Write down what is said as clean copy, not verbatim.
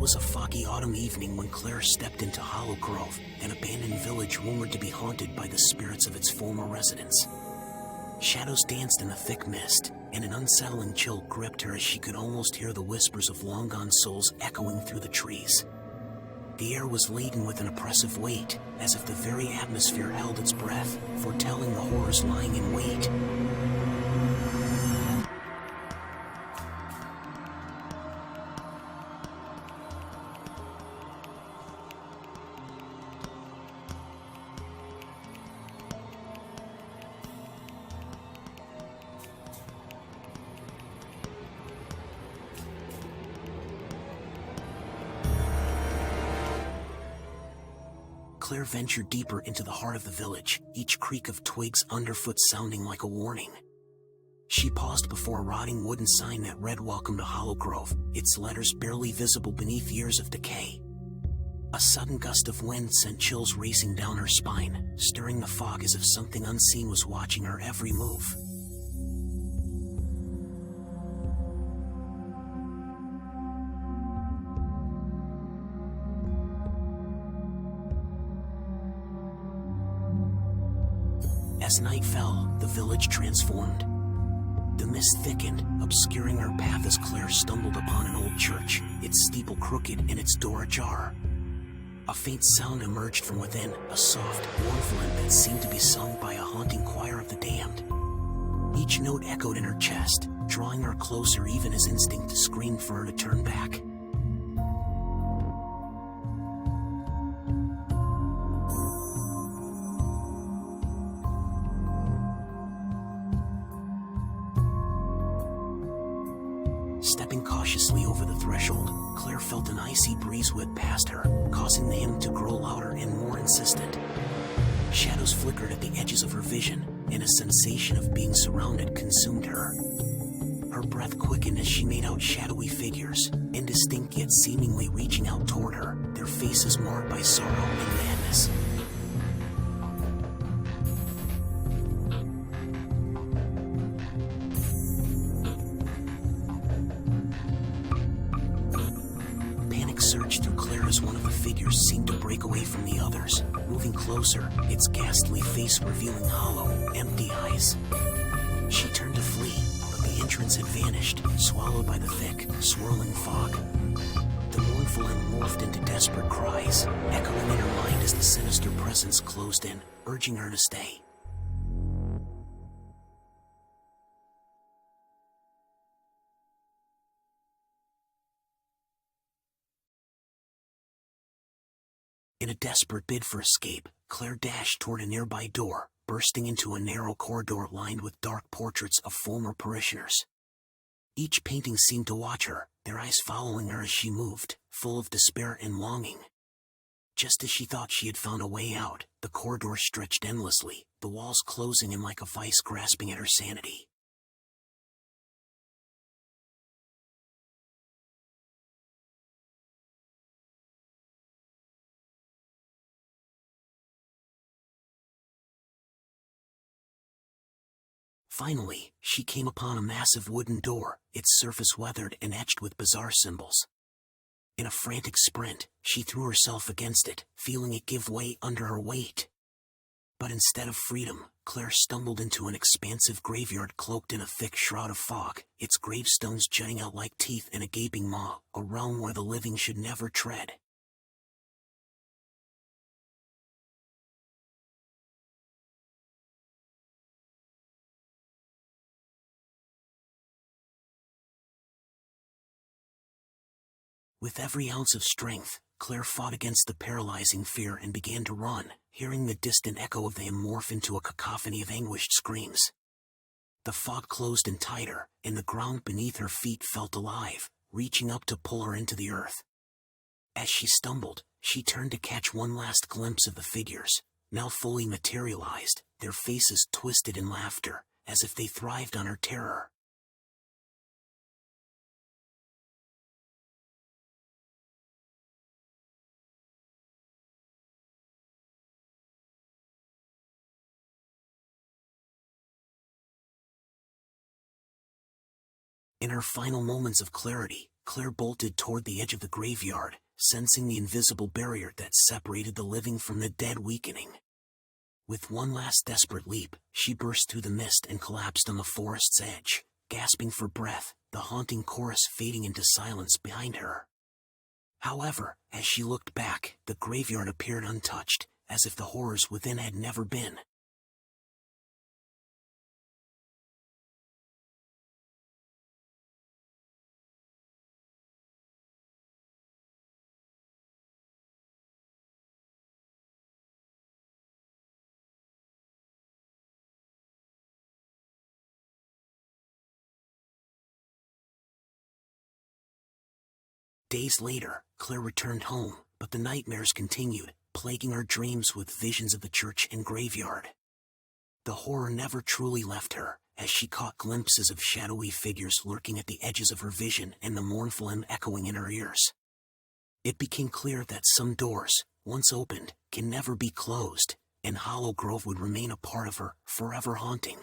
was a foggy autumn evening when Claire stepped into Hollow Grove, an abandoned village rumored to be haunted by the spirits of its former residents. Shadows danced in the thick mist, and an unsettling chill gripped her as she could almost hear the whispers of long-gone souls echoing through the trees. The air was laden with an oppressive weight, as if the very atmosphere held its breath, foretelling the horrors lying in wait. Claire ventured deeper into the heart of the village, each creak of twigs underfoot sounding like a warning. She paused before a rotting wooden sign that read "Welcome to Hollow Grove," its letters barely visible beneath years of decay. A sudden gust of wind sent chills racing down her spine, stirring the fog as if something unseen was watching her every move. As night fell, the village transformed. The mist thickened, obscuring her path as Claire stumbled upon an old church, its steeple crooked and its door ajar. A faint sound emerged from within, a soft, mournful hymn that seemed to be sung by a haunting choir of the damned. Each note echoed in her chest, drawing her closer even as instinct screamed for her to turn back. Stepping cautiously over the threshold, Claire felt an icy breeze whip past her, causing the hymn to grow louder and more insistent. Shadows flickered at the edges of her vision, and a sensation of being surrounded consumed her. Her breath quickened as she made out shadowy figures, indistinct yet seemingly reaching out toward her, their faces marked by sorrow and madness. Surged through Claire as one of the figures seemed to break away from the others, moving closer, its ghastly face revealing hollow, empty eyes. She turned to flee, but the entrance had vanished, swallowed by the thick, swirling fog. The mournful hymn morphed into desperate cries, echoing in her mind as the sinister presence closed in, urging her to stay. In a desperate bid for escape, Claire dashed toward a nearby door, bursting into a narrow corridor lined with dark portraits of former parishioners. Each painting seemed to watch her, their eyes following her as she moved, full of despair and longing. Just as she thought she had found a way out, the corridor stretched endlessly, the walls closing in like a vice grasping at her sanity. Finally, she came upon a massive wooden door, its surface weathered and etched with bizarre symbols. In a frantic sprint, she threw herself against it, feeling it give way under her weight. But instead of freedom, Claire stumbled into an expansive graveyard cloaked in a thick shroud of fog, its gravestones jutting out like teeth in a gaping maw, a realm where the living should never tread. With every ounce of strength, Claire fought against the paralyzing fear and began to run, hearing the distant echo of the hymn morph into a cacophony of anguished screams. The fog closed in tighter, and the ground beneath her feet felt alive, reaching up to pull her into the earth. As she stumbled, she turned to catch one last glimpse of the figures, now fully materialized, their faces twisted in laughter, as if they thrived on her terror. In her final moments of clarity, Claire bolted toward the edge of the graveyard, sensing the invisible barrier that separated the living from the dead weakening. With one last desperate leap, she burst through the mist and collapsed on the forest's edge, gasping for breath, the haunting chorus fading into silence behind her. However, as she looked back, the graveyard appeared untouched, as if the horrors within had never been. Days later, Claire returned home, but the nightmares continued, plaguing her dreams with visions of the church and graveyard. The horror never truly left her, as she caught glimpses of shadowy figures lurking at the edges of her vision and the mournful hymn echoing in her ears. It became clear that some doors, once opened, can never be closed, and Hollow Grove would remain a part of her, forever haunting.